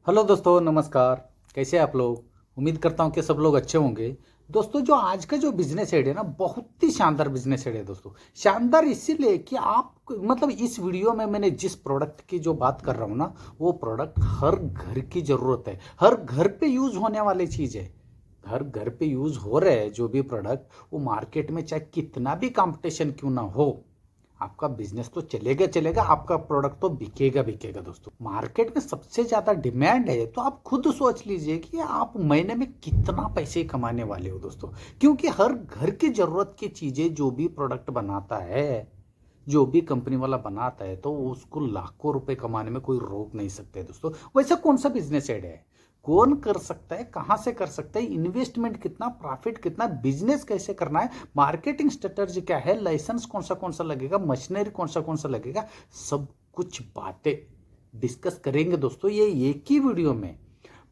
Hello दोस्तों, नमस्कार। कैसे हैं आप लोग? उम्मीद करता हूं कि सब लोग अच्छे होंगे। दोस्तों, जो आज का जो बिजनेस आइडिया ना, बहुत ही शानदार बिजनेस आइडिया है दोस्तों। शानदार इसीलिए कि आप मतलब इस वीडियो में मैंने जिस प्रोडक्ट की जो बात कर रहा हूं ना, वो प्रोडक्ट हर घर की जरूरत है, हर घर पे यूज होने वाली चीज है। हर घर पे यूज हो रहे हैं जो भी प्रोडक्ट, वो मार्केट में चाहे कितना भी कंपटीशन क्यों ना हो, आपका बिजनेस तो चलेगा चलेगा, आपका प्रोडक्ट तो बिकेगा बिकेगा दोस्तों। मार्केट में सबसे ज्यादा डिमांड है, तो आप खुद सोच लीजिए कि आप महीने में कितना पैसे कमाने वाले हो दोस्तों। क्योंकि हर घर की जरूरत की चीजें जो भी प्रोडक्ट बनाता है, जो भी कंपनी वाला बनाता है, तो उसको लाखों रुपए कमाने में कोई रोक नहीं सकते दोस्तों। वैसा कौन सा बिजनेस ऐड है, कौन कर सकता है, कहां से कर सकता है, इन्वेस्टमेंट कितना, प्रॉफिट कितना, बिजनेस कैसे करना है, मार्केटिंग स्ट्रेटजी क्या है, लाइसेंस कौन सा लगेगा, मशीनरी कौन सा लगेगा, सब कुछ बातें डिस्कस करेंगे दोस्तों ये एक ही वीडियो में।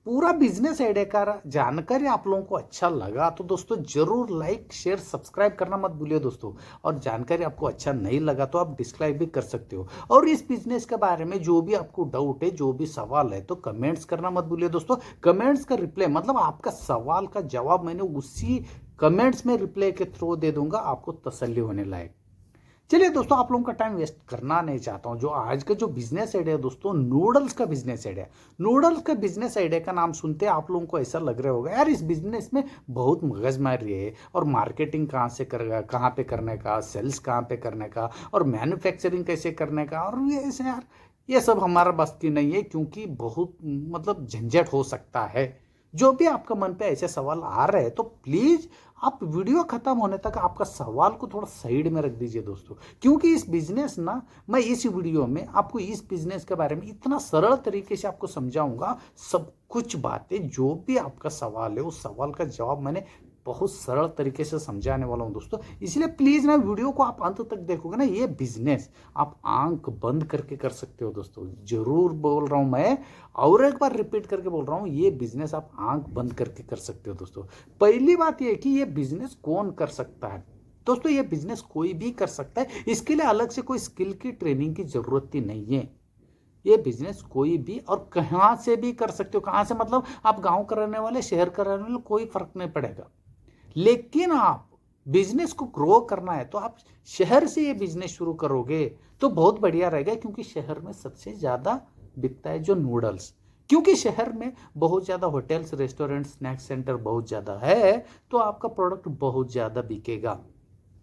पूरा बिजनेस आइडिया का जानकारी आप लोगों को अच्छा लगा तो दोस्तों जरूर लाइक शेयर सब्सक्राइब करना मत भूलिए दोस्तों। और जानकारी आपको अच्छा नहीं लगा तो आप डिसलाइक भी कर सकते हो। और इस बिजनेस के बारे में जो भी आपको डाउट है, जो भी सवाल है, तो कमेंट्स करना मत भूलिए दोस्तों। कमेंट्स का रिप्लाई मतलब आपका सवाल का जवाब मैंने उसी कमेंट्स में रिप्लाई के थ्रू दे दूंगा, आपको तसल्ली होने लायक। चलिए दोस्तों, आप लोगों का टाइम वेस्ट करना नहीं चाहता हूं। जो आज का जो बिजनेस आइडिया है दोस्तों, नूडल्स का बिजनेस आइडिया। नूडल्स का बिजनेस आइडिया का नाम सुनते आप लोगों को ऐसा लग रहा होगा, यार इस बिजनेस में बहुत मगजमारी है, और मार्केटिंग कहाँ से करेगा, कहाँ पे करने का, सेल्स कहाँ पे करने का, और मैन्युफैक्चरिंग कैसे करने का, और ये ऐसे यार ये सब हमारा बस की नहीं है, क्योंकि बहुत मतलब झंझट हो सकता है। जो भी आपका मन पे ऐसे सवाल आ रहे हैं, तो प्लीज आप वीडियो खत्म होने तक आपका सवाल को थोड़ा साइड में रख दीजिए दोस्तों। क्योंकि इस बिजनेस ना, मैं इस वीडियो में आपको इस बिजनेस के बारे में इतना सरल तरीके से आपको समझाऊंगा, सब कुछ बातें, जो भी आपका सवाल है उस सवाल का जवाब मैंने बहुत सरल तरीके से समझाने वाला हूं दोस्तों। इसलिए प्लीज ना वीडियो को आप अंत तक देखोगे ना, ये बिजनेस आप आंख बंद करके कर सकते हो दोस्तों। जरूर बोल रहा हूं मैं, और एक बार रिपीट करके बोल रहा हूं, ये बिजनेस आप आंख बंद करके कर सकते हो दोस्तों। पहली बात यह कि ये बिजनेस कौन कर सकता है दोस्तों। ये बिजनेस कोई भी कर सकता है, इसके लिए अलग से कोई स्किल की ट्रेनिंग की जरूरत ही नहीं है। ये बिजनेस कोई भी और कहां से भी कर सकते हो। कहां से मतलब आप गांव का रहने वाले, शहर का रहने वाले, कोई फर्क नहीं पड़ेगा। लेकिन आप बिजनेस को ग्रो करना है तो आप शहर से ये बिजनेस शुरू करोगे तो बहुत बढ़िया रहेगा। क्योंकि शहर में सबसे ज्यादा बिकता है जो नूडल्स। क्योंकि शहर में बहुत ज्यादा होटल्स, रेस्टोरेंट, स्नैक सेंटर बहुत ज्यादा है, तो आपका प्रोडक्ट बहुत ज्यादा बिकेगा।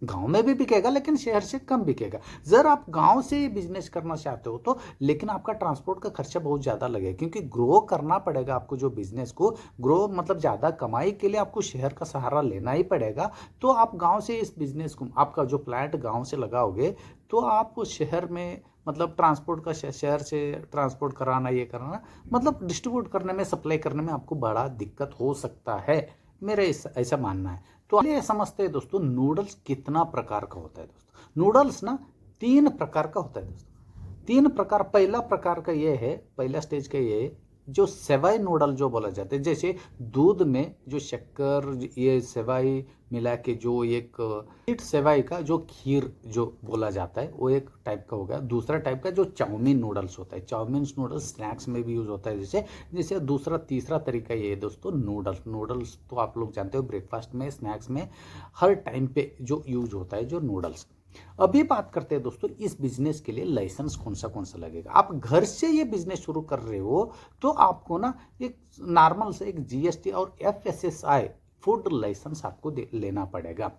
गांव में भी बिकेगा लेकिन शहर से कम बिकेगा। जर आप गांव से बिजनेस करना चाहते हो तो, लेकिन आपका ट्रांसपोर्ट का खर्चा बहुत ज्यादा लगेगा, क्योंकि ग्रो करना पड़ेगा आपको। जो बिजनेस को ग्रो मतलब ज्यादा कमाई के लिए आपको शहर का सहारा लेना ही पड़ेगा। तो आप गांव से इस बिजनेस को, आपका जो प्लांट गांव से लगाओगे, तो आप शहर में मतलब ट्रांसपोर्ट का, शहर से ट्रांसपोर्ट कराना, ये कराना, मतलब डिस्ट्रीब्यूट करने में, सप्लाई करने में आपको बड़ा दिक्कत हो सकता है। मेरा ऐसा मानना है। तो ये समझते हैं दोस्तों, नूडल्स कितना प्रकार का होता है दोस्तों। नूडल्स ना 3 प्रकार का होता है दोस्तों। 3 प्रकार। पहला प्रकार का ये है, पहला स्टेज का ये है, जो सेवाई नूडल जो बोला जाता है। जैसे दूध में जो शक्कर, ये सेवाई मिला के जो एक स्वीट सेवाई का जो खीर जो बोला जाता है, वो एक टाइप का हो गया। दूसरा टाइप का जो चाउमीन नूडल्स होता है, चाउमीन नूडल्स स्नैक्स में भी यूज होता है। जैसे जैसे दूसरा तीसरा तरीका ये है दोस्तों, नूडल्स। नूडल्स तो आप लोग जानते हो, ब्रेकफास्ट में, स्नैक्स में, हर टाइम पे जो यूज होता है जो नूडल्स। अभी बात करते हैं दोस्तों, इस बिजनेस के लिए लाइसेंस कौन सा लगेगा। आप घर से ये बिजनेस शुरू कर रहे हो तो आपको ना एक नॉर्मल से एक जीएसटी और एफएसएसआई फूड लाइसेंस आपको लेना पड़ेगा।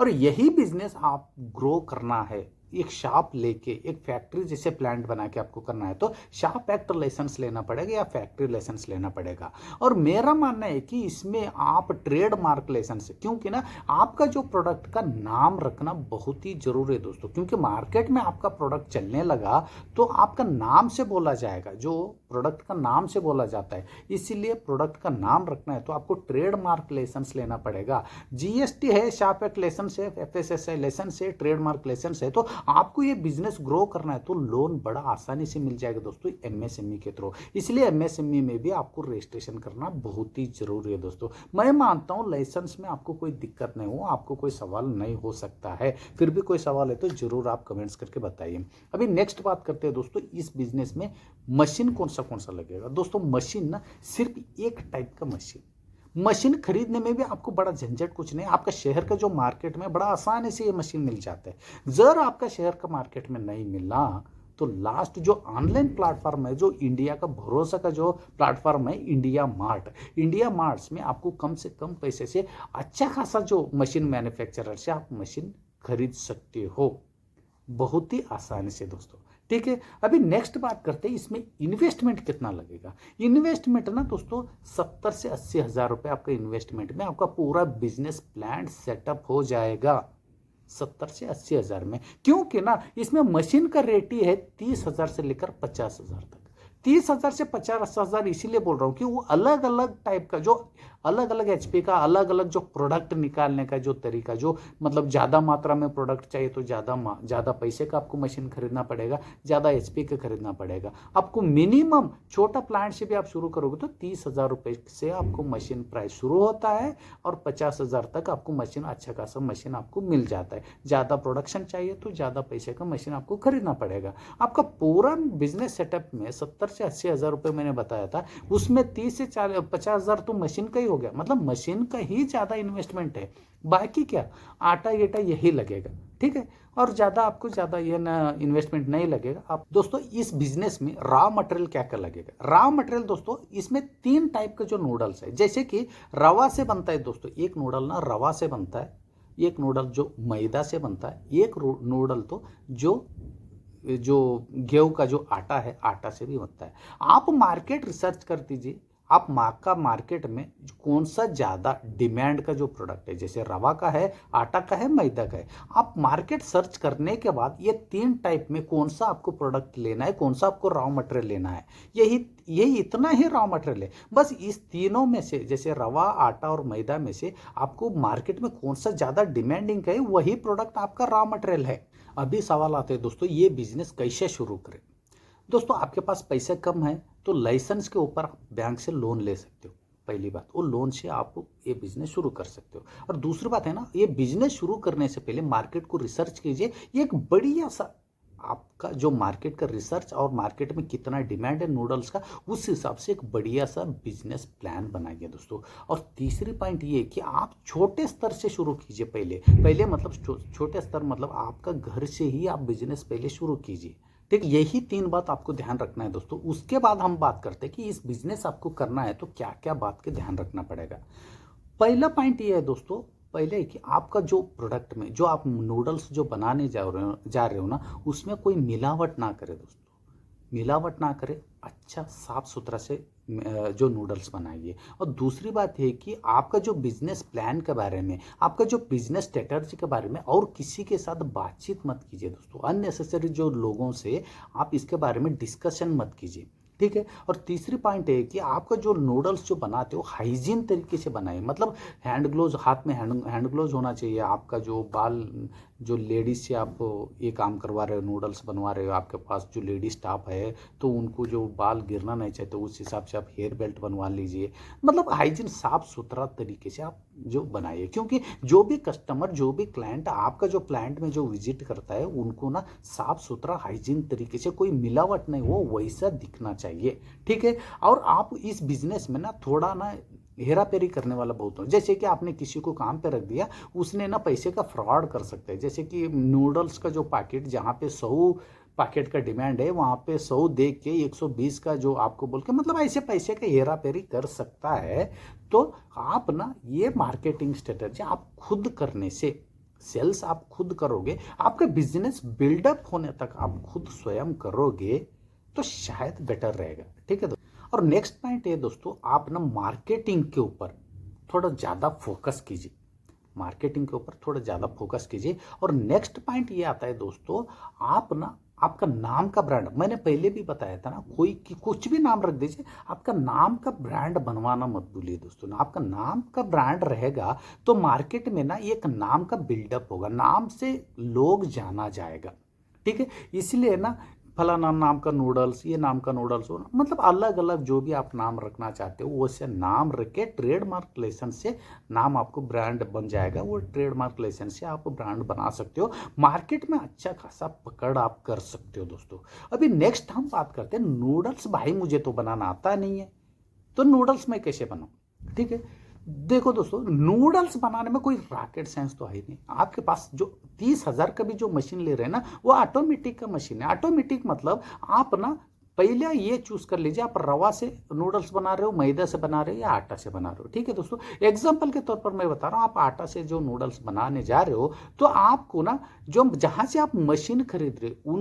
और यही बिजनेस आप ग्रो करना है, एक शॉप लेके, एक फैक्ट्री जैसे प्लांट बना के आपको करना है, तो शॉप एक्ट लाइसेंस लेना पड़ेगा या फैक्ट्री लाइसेंस लेना पड़ेगा। और मेरा मानना है कि इसमें आप ट्रेडमार्क लाइसेंस, क्योंकि ना आपका जो प्रोडक्ट का नाम रखना बहुत ही जरूरी है दोस्तों। क्योंकि मार्केट में आपका प्रोडक्ट चलने लगा तो आपका नाम से बोला जाएगा, जो प्रोडक्ट का नाम से बोला जाता है। इसीलिए प्रोडक्ट का नाम रखना है तो आपको ट्रेडमार्क लाइसेंस लेना पड़ेगा। जीएसटी है, शॉप एक्ट लाइसेंस है, एफएसएसआई लाइसेंस है, ट्रेडमार्क लाइसेंस है। तो आपको ये बिजनेस ग्रो करना है तो लोन बड़ा आसानी से मिल जाएगा दोस्तों, एमएसएमई के थ्रू। इसलिए एमएसएमई में भी आपको रजिस्ट्रेशन करना बहुत ही जरूरी है दोस्तों। मैं मानता हूं लाइसेंस में आपको कोई दिक्कत नहीं हो, आपको कोई सवाल नहीं हो सकता है। फिर भी कोई सवाल है तो जरूर आप कमेंट्स करके बताइए। अभी नेक्स्ट बात करते हैं दोस्तों, इस बिजनेस में मशीन कौन सा लगेगा दोस्तों। मशीन ना सिर्फ एक टाइप का मशीन खरीदने में भी आपको बड़ा झंझट कुछ नहीं। आपका शहर का जो मार्केट में बड़ा आसानी से ये मशीन मिल जाता है। जर आपका शहर का मार्केट में नहीं मिला तो लास्ट जो ऑनलाइन प्लेटफॉर्म है, जो इंडिया का भरोसा का जो प्लेटफॉर्म है, इंडिया मार्ट्स में आपको कम से कम पैसे से अच्छा खासा जो मशीन मैन्युफैक्चरर से आप मशीन खरीद सकते हो बहुत ही आसानी से दोस्तों। ठीक है, अभी नेक्स्ट बात करते हैं इसमें इन्वेस्टमेंट कितना लगेगा। इन्वेस्टमेंट ना दोस्तों 70 से 80 हज़ार रुपये आपका इन्वेस्टमेंट में आपका पूरा बिजनेस प्लान सेटअप हो जाएगा। 70 से 80 हज़ार में, क्योंकि ना इसमें मशीन का रेट ही है 30 हज़ार से लेकर 50 हज़ार तक। 30 हज़ार से 50 हज़ार इसीलिए बोल रहा हूँ कि वो अलग अलग टाइप का जो अलग अलग एचपी का अलग अलग जो प्रोडक्ट निकालने का जो तरीका, जो मतलब ज़्यादा मात्रा में प्रोडक्ट चाहिए तो ज़्यादा पैसे का आपको मशीन खरीदना पड़ेगा, ज़्यादा एचपी का खरीदना पड़ेगा आपको। मिनिमम छोटा प्लांट से भी आप शुरू करोगे तो 30 हज़ार रुपये से आपको मशीन प्राइस शुरू होता है और 50 हज़ार तक आपको मशीन अच्छा खासा मशीन आपको मिल जाता है। ज़्यादा प्रोडक्शन चाहिए तो ज़्यादा पैसे का मशीन आपको खरीदना पड़ेगा। आपका पूरा बिजनेस सेटअप में 70 से 80 हज़ार रुपये मैंने बताया था, उसमें 30 से 50 हज़ार तो मशीन का ही हो गया, मतलब मशीन का ही ज़्यादा इन्वेस्टमेंट है। बाकी क्या आटा गेटा यही लगेगा, ठीक है, और ज़्यादा आपको ज़्यादा ये ना इन्वेस्टमेंट नहीं लगेगा। आप दोस्तों इस बिजनेस में रॉ मटेरियल क्या क्या लगेगा। रॉ मटेरियल दोस्तों इसमें 3 टाइप के जो नूडल्स है, जैसे कि रवा से बनता है दोस्तों, एक नूडल ना रवा से बनता है, एक नूडल जो मैदा से बनता है, एक नूडल तो जो गेहूं का जो आटा है आटा से भी बनता है। आप मार्केट रिसर्च कर दीजिए, आप का मार्केट में कौन सा ज़्यादा डिमांड का जो प्रोडक्ट है, जैसे रवा का है, आटा का है, मैदा का है, आप मार्केट सर्च करने के बाद ये 3 टाइप में कौन सा आपको प्रोडक्ट लेना है, कौन सा आपको रॉ मटेरियल लेना है, यही इतना ही रॉ मटेरियल है। बस इस तीनों में से, जैसे रवा, आटा और मैदा में से आपको मार्केट में कौन सा ज़्यादा डिमांडिंग है, वही प्रोडक्ट आपका रॉ मटेरियल है। अभी सवाल आते हैं दोस्तों ये बिजनेस कैसे शुरू करें। दोस्तों आपके पास पैसे कम है तो लाइसेंस के ऊपर आप बैंक से लोन ले सकते हो। पहली बात, वो लोन से आप ये बिजनेस शुरू कर सकते हो। और दूसरी बात है ना, ये बिजनेस शुरू करने से पहले मार्केट को रिसर्च कीजिए। ये एक बढ़िया सा आपका जो मार्केट का रिसर्च और मार्केट में कितना डिमांड है नूडल्स का, उस हिसाब से एक बढ़िया सा बिजनेस प्लान बनाइए दोस्तों। और तीसरी पॉइंट ये कि आप छोटे स्तर से शुरू कीजिए। पहले मतलब छोटे स्तर मतलब आपका घर से ही आप बिजनेस पहले शुरू कीजिए। ठीक, यही 3 बात आपको ध्यान रखना है दोस्तों। उसके बाद हम बात करते हैं कि इस बिजनेस आपको करना है तो क्या क्या बात के ध्यान रखना पड़ेगा। पहला पॉइंट ये है दोस्तों, पहले कि आपका जो प्रोडक्ट में जो आप नूडल्स जो बनाने जा रहे हो ना, उसमें कोई मिलावट ना करे दोस्तों, मिलावट ना करे, अच्छा साफ सुथरा से जो नूडल्स बनाइए। और दूसरी बात है कि आपका जो बिजनेस प्लान के बारे में, आपका जो बिजनेस स्ट्रेटजी के बारे में और किसी के साथ बातचीत मत कीजिए दोस्तों। अननेसेसरी जो लोगों से आप इसके बारे में डिस्कशन मत कीजिए, ठीक है। और तीसरी पॉइंट है कि आपका जो नूडल्स जो बनाते हो हाइजीन तरीके से बनाइए, मतलब हैंड ग्लोव्स, हाथ में हैंड ग्लोव्स होना चाहिए। आपका जो बाल, जो लेडीज से आप ये काम करवा रहे हो, नूडल्स बनवा रहे हो, आपके पास जो लेडी स्टाफ है तो उनको जो बाल गिरना नहीं चाहिए तो उस हिसाब से आप हेयर बेल्ट बनवा लीजिए। मतलब हाइजीन साफ सुथरा तरीके से आप जो बनाइए, क्योंकि जो भी कस्टमर, जो भी क्लाइंट आपका जो प्लांट में जो विजिट करता है उनको ना साफ सुथरा हाइजीन तरीके से, कोई मिलावट नहीं हो, वैसा दिखना चाहिए, ठीक है। और आप इस बिजनेस में ना थोड़ा ना हेरा फेरी करने वाला बहुत हो, जैसे कि आपने किसी को काम पे रख दिया, उसने ना पैसे का फ्रॉड कर सकते हैं। जैसे कि नूडल्स का जो पैकेट, जहाँ पे 100 पैकेट का डिमांड है वहाँ पे 100 देख के 120 का जो आपको बोल के, मतलब ऐसे पैसे का हेरा फेरी कर सकता है। तो आप ना ये मार्केटिंग स्ट्रेटजी आप खुद करने से, सेल्स आप खुद करोगे, आपका बिजनेस बिल्डअप होने तक आप खुद स्वयं करोगे तो शायद बेटर रहेगा, ठीक है। और नेक्स्ट पॉइंट है दोस्तों, आप ना मार्केटिंग के ऊपर थोड़ा ज़्यादा फोकस कीजिए, मार्केटिंग के ऊपर थोड़ा ज़्यादा फोकस कीजिए। और नेक्स्ट पॉइंट ये आता है दोस्तों, आप ना आपका नाम का ब्रांड, मैंने पहले भी बताया था ना, कोई की कुछ भी नाम रख दीजिए, आपका नाम का ब्रांड बनवाना मत भूलिए दोस्तों ना। आपका नाम का ब्रांड रहेगा तो मार्केट में ना एक नाम का बिल्डअप होगा, नाम से लोग जाना जाएगा, ठीक है। इसलिए ना फलाना नाम का नूडल्स, ये नाम का नूडल्स हो, मतलब अलग अलग जो भी आप नाम रखना चाहते हो वैसे नाम रख के ट्रेडमार्क लाइसेंस से नाम आपको ब्रांड बन जाएगा। वो ट्रेडमार्क लाइसेंस से आप ब्रांड बना सकते हो, मार्केट में अच्छा खासा पकड़ आप कर सकते हो दोस्तों। अभी नेक्स्ट हम बात करते हैं नूडल्स। भाई मुझे तो बनाना आता नहीं है, तो नूडल्स मैं कैसे बनाऊं? ठीक है, देखो दोस्तों, नूडल्स बनाने में कोई रॉकेट साइंस तो है ही नहीं। आपके पास जो 30,000 का भी जो मशीन ले रहे हैं ना, वो ऑटोमेटिक का मशीन है। ऑटोमेटिक मतलब आप ना पहले ये चूज कर लीजिए, आप रवा से नूडल्स बना रहे हो, मैदा से बना रहे हो या आटा से बना रहे हो। ठीक है दोस्तों, एग्जाम्पल के तौर पर मैं बता रहा हूँ, आप आटा से जो नूडल्स बनाने जा रहे हो तो आपको ना जो जहां से आप मशीन खरीद रहे हो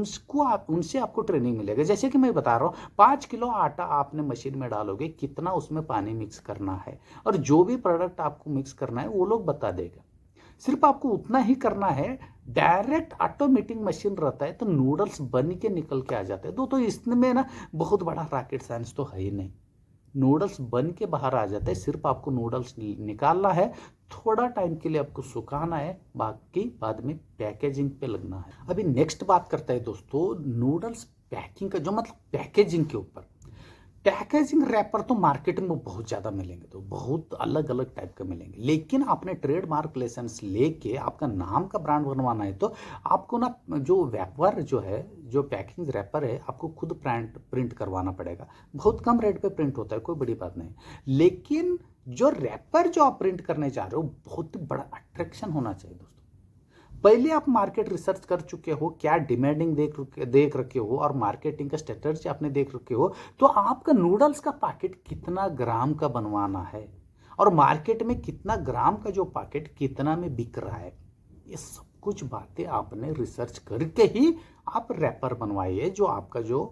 उनसे आपको ट्रेनिंग मिलेगा। जैसे कि मैं बता रहा हूँ, 5 किलो आटा आपने मशीन में डालोगे, कितना उसमें पानी मिक्स करना है और जो भी प्रोडक्ट आपको मिक्स करना है वो लोग बता देगा। सिर्फ आपको उतना ही करना है। डायरेक्ट ऑटोमेटिक मशीन रहता है तो नूडल्स बन के निकल के आ जाते हैं। तो इसमें ना बहुत बड़ा रॉकेट साइंस तो है ही नहीं। नूडल्स बन के बाहर आ जाते हैं, सिर्फ आपको नूडल्स निकालना है, थोड़ा टाइम के लिए आपको सुखाना है, बाकी बाद में पैकेजिंग पे लगना है। अभी नेक्स्ट बात करते हैं दोस्तों नूडल्स पैकिंग का, जो मतलब पैकेजिंग के ऊपर। पैकेजिंग रैपर तो मार्केट में बहुत ज़्यादा मिलेंगे, तो बहुत अलग अलग टाइप के मिलेंगे, लेकिन आपने ट्रेडमार्क लाइसेंस लेके आपका नाम का ब्रांड बनवाना है तो आपको ना जो व्यापार जो है, जो पैकिंग रैपर है, आपको खुद प्रिंट करवाना पड़ेगा। बहुत कम रेट पे प्रिंट होता है, कोई बड़ी बात नहीं, लेकिन जो रैपर जो आप प्रिंट करने जा रहे हो बहुत बड़ा अट्रैक्शन होना चाहिए दोस्तों। पहले आप मार्केट रिसर्च कर चुके हो, क्या डिमांडिंग देख रखे हो और मार्केटिंग का स्ट्रेटजी आपने देख रखे हो, तो आपका नूडल्स का पैकेट कितना ग्राम का बनवाना है और मार्केट में कितना ग्राम का जो पैकेट कितना में बिक रहा है, ये सब कुछ बातें आपने रिसर्च करके ही आप रैपर बनवाइए जो आपका जो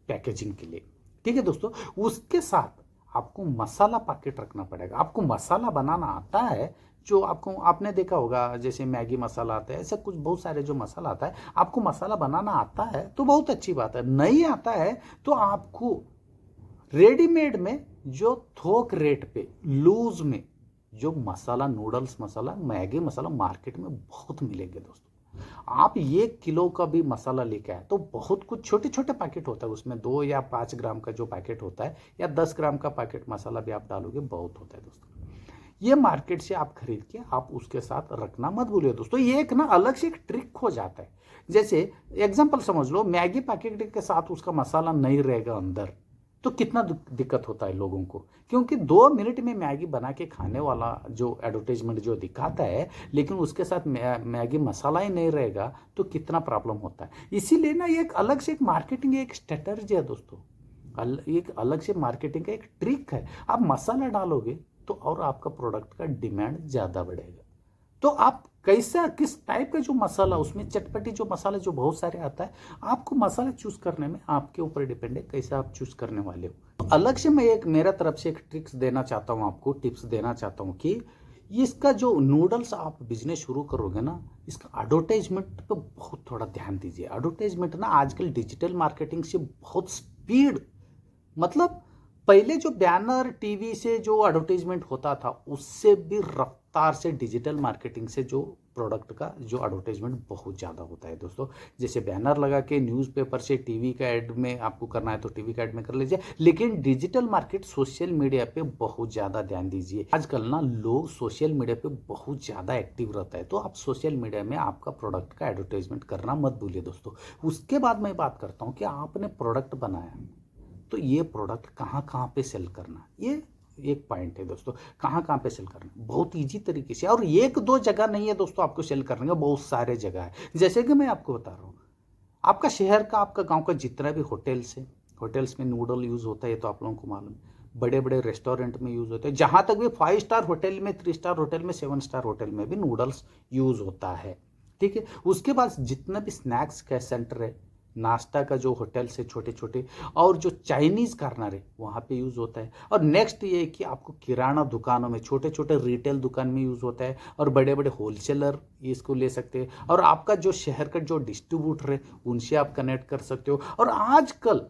पैकेजिंग के लिए। ठीक है दोस्तों, उसके साथ आपको मसाला पैकेट रखना पड़ेगा। आपको मसाला बनाना आता है, जो आपने देखा होगा जैसे मैगी मसाला आता है, ऐसा कुछ बहुत सारे जो मसाला आता है, आपको मसाला बनाना आता है तो बहुत अच्छी बात है। नहीं आता है तो आपको रेडीमेड में जो थोक रेट पे लूज में जो मसाला, नूडल्स मसाला, मैगी मसाला मार्केट में बहुत मिलेंगे दोस्तों। आप 1 किलो का भी मसाला लेके आए तो बहुत कुछ छोटे छोटे पैकेट होता है, उसमें 2 या 5 ग्राम का जो पैकेट होता है या 10 ग्राम का पैकेट मसाला भी आप डालोगे, बहुत होता है दोस्तों। ये मार्केट से आप खरीद के आप उसके साथ रखना मत भूलिए दोस्तों। ये एक ना अलग से एक ट्रिक हो जाता है। जैसे एग्जांपल समझ लो, मैगी पैकेट के साथ उसका मसाला नहीं रहेगा अंदर, तो कितना दिक्कत होता है लोगों को, क्योंकि 2 मिनट में मैगी बना के खाने वाला जो एडवर्टाइजमेंट जो दिखाता है, लेकिन उसके साथ मैगी मसाला ही नहीं रहेगा तो कितना प्रॉब्लम होता है। इसीलिए ना एक अलग से एक मार्केटिंग, एक स्ट्रेटजी है दोस्तों, एक अलग से मार्केटिंग का एक ट्रिक है। आप मसाला डालोगे तो और आपका प्रोडक्ट का डिमांड ज़्यादा बढ़ेगा। तो आप कैसा, किस टाइप का जो मसाला, उसमें चटपटी जो मसाला जो बहुत सारे आता है, आपको मसाला चूज करने में आपके ऊपर डिपेंड है कैसा आप चूज करने वाले हो। तो अलग से मैं एक मेरा तरफ से एक ट्रिक्स देना चाहता हूँ, आपको टिप्स देना चाहता हूँ कि इसका जो नूडल्स आप बिजनेस शुरू करोगे ना, इसका एडवर्टाइजमेंट पे बहुत थोड़ा ध्यान दीजिए। एडवर्टाइजमेंट ना आजकल डिजिटल मार्केटिंग से बहुत स्पीड, मतलब पहले जो बैनर टीवी से जो एडवर्टाइजमेंट होता था उससे भी रफ्तार से डिजिटल मार्केटिंग से जो प्रोडक्ट का जो एडवर्टाइजमेंट बहुत ज़्यादा होता है दोस्तों। जैसे बैनर लगा के न्यूज़पेपर से टीवी का ऐड में आपको करना है तो टीवी का ऐड में कर लीजिए, लेकिन डिजिटल मार्केट सोशल मीडिया पे बहुत ज़्यादा ध्यान दीजिए। आजकल ना लोग सोशल मीडिया पे बहुत ज़्यादा एक्टिव रहता है, तो आप सोशल मीडिया में आपका प्रोडक्ट का एडवर्टाइजमेंट करना मत भूलिए दोस्तों। उसके बाद मैं बात करता हूँ कि आपने प्रोडक्ट बनाया तो ये प्रोडक्ट कहाँ कहाँ पे सेल करना, ये एक पॉइंट है दोस्तों। कहाँ कहाँ पे सेल करना, बहुत इजी तरीके से, और 1-2 जगह नहीं है दोस्तों आपको सेल करने का, बहुत सारे जगह है। जैसे कि मैं आपको बता रहा हूँ, आपका शहर का, आपका गांव का जितना भी होटल्स है, होटल्स में नूडल यूज़ होता है, तो आप लोगों को मालूम है। बड़े बड़े रेस्टोरेंट में यूज़ होता है, जहाँ तक भी 5 स्टार होटल में, 3 स्टार होटल में, 7 स्टार होटल में भी नूडल्स यूज़ होता है। ठीक है, उसके बाद जितना भी स्नैक्स का सेंटर है, नाश्ता का जो होटल से छोटे छोटे, और जो चाइनीज़ कॉर्नर है वहाँ पे यूज़ होता है। और नेक्स्ट ये है कि आपको किराना दुकानों में, छोटे छोटे रिटेल दुकान में यूज़ होता है, और बड़े बड़े होलसेलर इसको ले सकते हैं, और आपका जो शहर का जो डिस्ट्रीब्यूटर है उनसे आप कनेक्ट कर सकते हो। और आजकल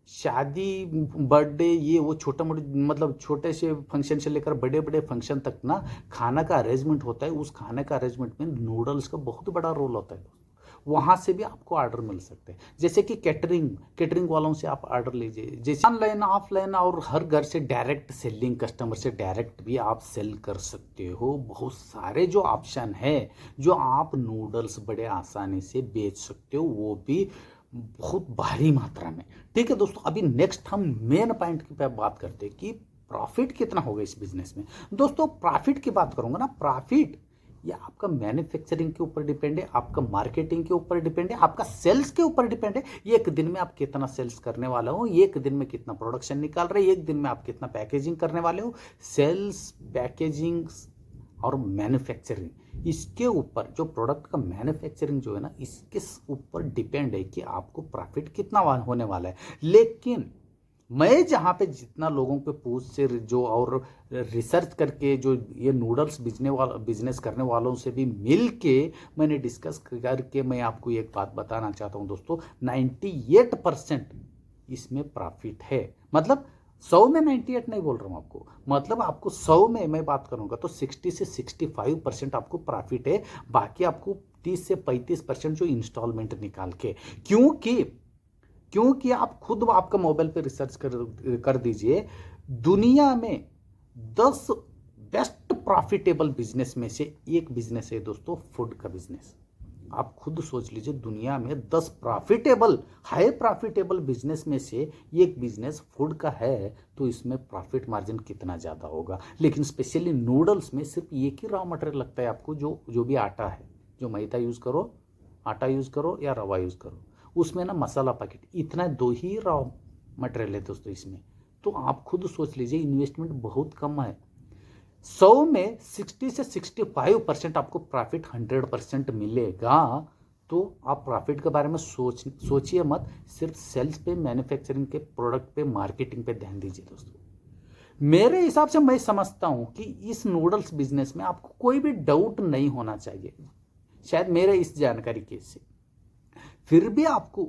शादी, बर्थडे, ये वो छोटा मोटे, मतलब छोटे से फंक्शन से लेकर बड़े बड़े फंक्शन तक ना खाना का अरेंजमेंट होता है। उस खाने का अरेंजमेंट में नूडल्स का बहुत बड़ा रोल होता है। वहाँ से भी आपको ऑर्डर मिल सकते हैं। जैसे कि कैटरिंग वालों से आप ऑर्डर लीजिए, जैसे ऑनलाइन ऑफलाइन और हर घर से डायरेक्ट सेलिंग, कस्टमर से डायरेक्ट भी आप सेल कर सकते हो। बहुत सारे जो ऑप्शन है जो आप नूडल्स बड़े आसानी से बेच सकते हो, वो भी बहुत भारी मात्रा में। ठीक है दोस्तों, अभी नेक्स्ट हम मेन पॉइंट की बात करते हैं कि प्रॉफिट कितना होगा इस बिजनेस में। दोस्तों प्रॉफिट की बात करूंगा ना, प्रॉफिट ये आपका मैन्युफैक्चरिंग के ऊपर डिपेंड है, आपका मार्केटिंग के ऊपर डिपेंड है, आपका सेल्स के ऊपर डिपेंड है। एक दिन में आप कितना सेल्स करने वाले हो, एक दिन में कितना प्रोडक्शन निकाल रहे, एक दिन में आप कितना पैकेजिंग करने वाले हो। सेल्स, पैकेजिंग और मैन्युफैक्चरिंग, इसके ऊपर जो प्रोडक्ट का मैन्युफैक्चरिंग जो है ना, इसके ऊपर डिपेंड है कि आपको प्रॉफिट कितना होने वाला है। लेकिन मैं जहाँ पे जितना लोगों पे पूछ से जो और रिसर्च करके जो ये नूडल्स बिजनेस करने वालों से भी मिल के मैंने डिस्कस करके मैं आपको एक बात बताना चाहता हूँ दोस्तों, 98% इसमें प्रॉफिट है। मतलब 100 में 98 नहीं बोल रहा हूँ आपको, मतलब आपको 100 में मैं बात करूँगा तो 60 से 65% आपको प्रॉफिट है। बाकी आपको 30 से 35% जो इंस्टॉलमेंट निकाल के, क्योंकि आप खुद आपका मोबाइल पे रिसर्च कर दीजिए, दुनिया में 10 बेस्ट प्रॉफिटेबल बिजनेस में से एक बिजनेस है दोस्तों, फूड का बिजनेस। आप खुद सोच लीजिए, दुनिया में 10 हाई प्रॉफिटेबल बिजनेस में से एक बिजनेस फूड का है, तो इसमें प्रॉफिट मार्जिन कितना ज़्यादा होगा। लेकिन स्पेशली नूडल्स में सिर्फ एक ही रॉ मटेरियल लगता है आपको, जो भी आटा है, जो मैदा यूज़ करो, आटा यूज़ करो या रवा यूज़ करो, उसमें ना मसाला पैकेट, इतना 2 ही रॉ मटेरियल है दोस्तों इसमें। तो आप खुद सोच लीजिए, इन्वेस्टमेंट बहुत कम है। 100 में 60 से 65% आपको प्रॉफिट 100% मिलेगा। तो आप प्रॉफिट के बारे में सोचिए मत, सिर्फ सेल्स पे, मैन्युफैक्चरिंग के प्रोडक्ट पे, मार्केटिंग पे ध्यान दीजिए दोस्तों। मेरे हिसाब से मैं समझता हूं कि इस नूडल्स बिजनेस में आपको कोई भी डाउट नहीं होना चाहिए, शायद मेरे इस जानकारी के से। फिर भी आपको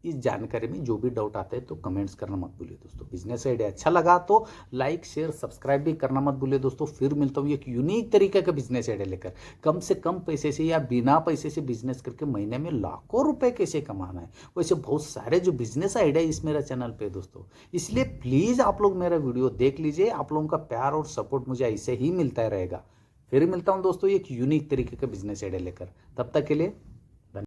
इस जानकारी में जो भी डाउट आता है तो कमेंट्स करना मत भूलिए दोस्तों। बिजनेस आइडिया अच्छा लगा तो लाइक, शेयर, सब्सक्राइब भी करना मत भूलिए दोस्तों। फिर मिलता हूँ एक यूनिक तरीके का बिजनेस आइडिया लेकर, कम से कम पैसे से या बिना पैसे से बिजनेस करके महीने में लाखों रुपए कैसे कमाना है। वैसे बहुत सारे जो बिजनेस आइडिया इस मेरा चैनल पे दोस्तों, इसलिए प्लीज आप लोग मेरा वीडियो देख लीजिए। आप लोगों का प्यार और सपोर्ट मुझे ऐसे ही मिलता रहेगा। फिर मिलता हूँ दोस्तों एक यूनिक तरीके का बिजनेस आइडिया लेकर, तब तक के लिए